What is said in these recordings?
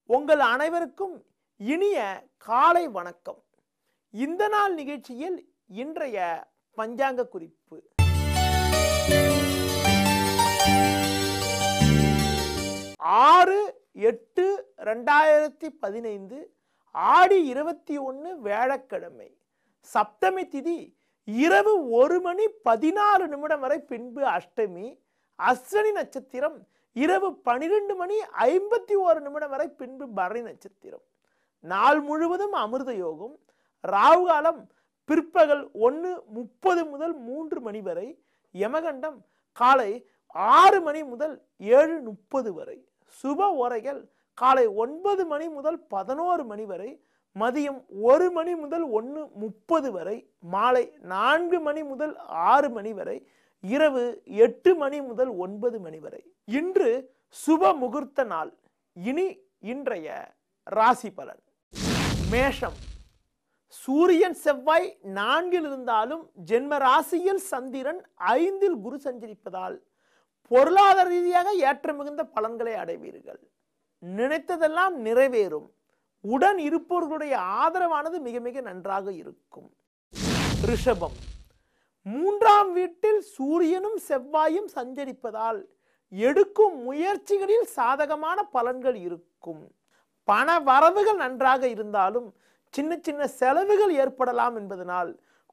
உங்கள் அனைவருக்கும் இனிய காலை வணக்கம். இந்த நாள் நிகழ்ச்சியில் இன்றைய பஞ்சாங்க குறிப்பு. ஆறு 8/2015 ஆடி 21 வியாழக்கிழமை. சப்தமி திதி இரவு 1:16 வரை, பின்பு அஷ்டமி. அஸ்வினி நட்சத்திரம் இரவு 12:51 வரை, பின்பு பரணி நட்சத்திரம். நாள் முழுவதும் அமிர்த யோகம். ராகு காலம் பிற்பகல் 1:30 முதல் 3 மணி வரை. யமகண்டம் காலை 6 மணி முதல் 7:30 வரை. சுப ஓரைகள் காலை 9 மணி முதல் 11 மணி வரை, மதியம் 1 மணி முதல் 1:30 வரை, மாலை 4 மணி முதல் 6 மணி வரை, இரவு 8 மணி முதல் 9 மணி வரை. இன்று சுப முகூர்த்த நாள். இனி இன்றைய ராசி பலன். மேஷம். சூரியன் செவ்வாய் 4 இருந்தாலும் ஜென்ம ராசியில் சந்திரன் 5 குரு சஞ்சரிப்பதால் பொருளாதார ரீதியாக ஏற்ற மிகுந்த பலன்களை அடைவீர்கள். நினைத்ததெல்லாம் நிறைவேறும். உடன் இருப்பவர்களுடைய ஆதரவானது மிக மிக நன்றாக இருக்கும். ரிஷபம். 3ஆம் வீட்டில் சூரியனும் செவ்வாயும் சஞ்சரிப்பதால் எடுக்கும் முயற்சிகளில் சாதகமான பலன்கள் இருக்கும். பண வரவுகள் நன்றாக இருந்தாலும் சின்ன சின்ன செலவுகள் ஏற்படலாம் என்பதனால்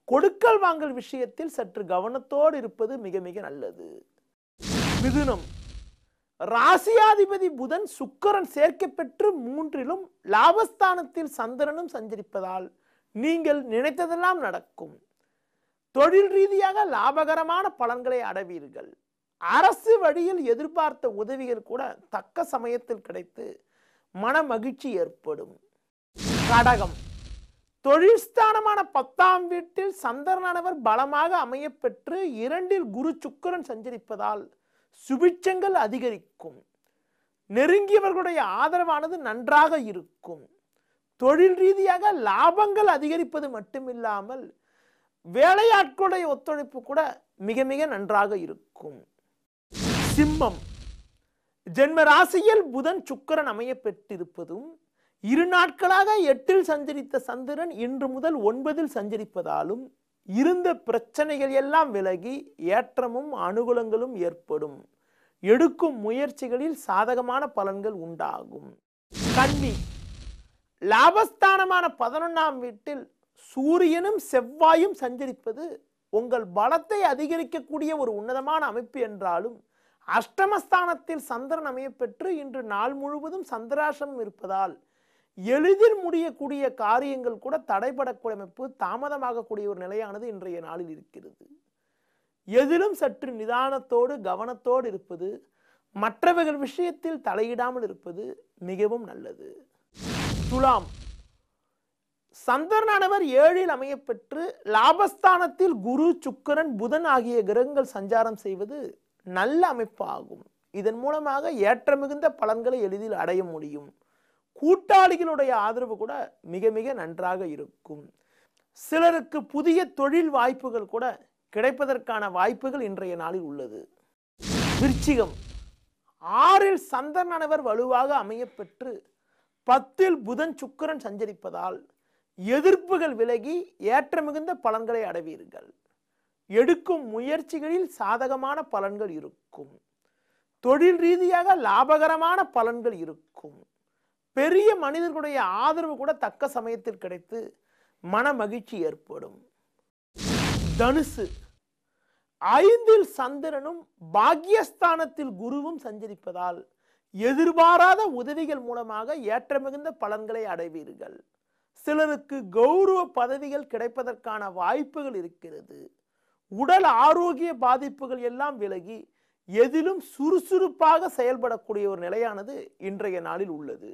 கொடுக்கல் வாங்கல் விஷயத்தில் சற்று கவனத்தோடு இருப்பது மிக மிக நல்லது. மிதுனம். ராசியாதிபதி புதன் சுக்கிரன் சேர்க்கை பெற்று 3லும் லாபஸ்தானத்தில் சந்திரனும் சஞ்சரிப்பதால் நீங்கள் நினைத்ததெல்லாம் நடக்கும். தொழில் ரீதியாக லாபகரமான பலன்களை அடைவீர்கள். அரசு வழியில் எதிர்பார்த்த உதவிகள் கூட தக்க சமயத்தில் கிடைத்து மன மகிழ்ச்சி ஏற்படும். கடகம். தொழில் ஸ்தானமான 10ஆம் வீட்டில் சந்திரனானவர் பலமாக அமைய பெற்று 2ல் குரு சுக்கிரன் சஞ்சரிப்பதால் சுபிட்சங்கள் அதிகரிக்கும். நெருங்கியவர்களுடைய ஆதரவானது நன்றாக இருக்கும். தொழில் ரீதியாக லாபங்கள் அதிகரிப்பது மட்டுமில்லாமல் வேலையாட்களுடைய ஒத்துழைப்பு கூட மிக மிக நன்றாக இருக்கும். சிம்மம். ஜென்ம ராசியில் புதன் சுக்கிரன் அமைய பெற்றிருப்பதும் 2 நாட்களாக 8ல் சஞ்சரித்த சந்திரன் இன்று முதல் 9ல் சஞ்சரிப்பதாலும் இருந்த பிரச்சனைகள் எல்லாம் விலகி ஏற்றமும் அனுகூலங்களும் ஏற்படும். எடுக்கும் முயற்சிகளில் சாதகமான பலன்கள் உண்டாகும். கன்னி. லாபஸ்தானமான 11ஆம் வீட்டில் சூரியனும் செவ்வாயும் சஞ்சரிப்பது உங்கள் பலத்தை அதிகரிக்கக்கூடிய ஒரு உன்னதமான அமைப்பு என்றாலும் அஷ்டமஸ்தானத்தில் சந்திரன் அமைய பெற்று இன்று நாள் முழுவதும் சந்திராசிரமம் இருப்பதால் எளிதில் முடியக்கூடிய காரியங்கள் கூட தடைபடக்கூடிய அமைப்பு, தாமதமாகக்கூடிய ஒரு நிலையானது இன்றைய நாளில் இருக்கிறது. எதிலும் சற்று நிதானத்தோடு கவனத்தோடு இருப்பது, மற்றவர்கள் விஷயத்தில் தலையிடாமல் இருப்பது மிகவும் நல்லது. துலாம். சந்திரனானவர் 7ல் அமைய பெற்று லாபஸ்தானத்தில் குரு சுக்கிரன் புதன் ஆகிய கிரகங்கள் சஞ்சாரம் செய்வது நல்ல அமைப்பு ஆகும். இதன் மூலமாக ஏற்ற மிகுந்த பலன்களை எளிதில் அடைய முடியும். கூட்டாளிகளுடைய ஆதரவு கூட மிக மிக நன்றாக இருக்கும். சிலருக்கு புதிய தொழில் வாய்ப்புகள் கூட கிடைப்பதற்கான வாய்ப்புகள் இன்றைய நாளில் உள்ளது. விருச்சிகம். 6ல் சந்திரனானவர் வலுவாக அமைய பெற்று 10ல் புதன் சுக்கிரன் சஞ்சரிப்பதால் எதிர்ப்புகள் விலகி ஏற்ற மிகுந்த பலன்களை அடைவீர்கள். எடுக்கும் முயற்சிகளில் சாதகமான பலன்கள் இருக்கும். தொழில் ரீதியாக லாபகரமான பலன்கள் இருக்கும். பெரிய மனிதர்களுடைய ஆதரவு கூட தக்க சமயத்தில் கிடைத்து மன மகிழ்ச்சி ஏற்படும். தனுசு. 5ல் சந்திரனும் பாக்கியஸ்தானத்தில் குருவும் சஞ்சரிப்பதால் எதிர்பாராத உதவிகள் மூலமாக ஏற்ற மிகுந்த பலன்களை அடைவீர்கள். சிலருக்கு கௌரவ பதவிகள் கிடைப்பதற்கான வாய்ப்புகள் இருக்கிறது. உடல் ஆரோக்கிய பாதிப்புகள் எல்லாம் விலகி எதிலும் சுறுசுறுப்பாக செயல்படக்கூடிய ஒரு நிலையானது இன்றைய நாளில் உள்ளது.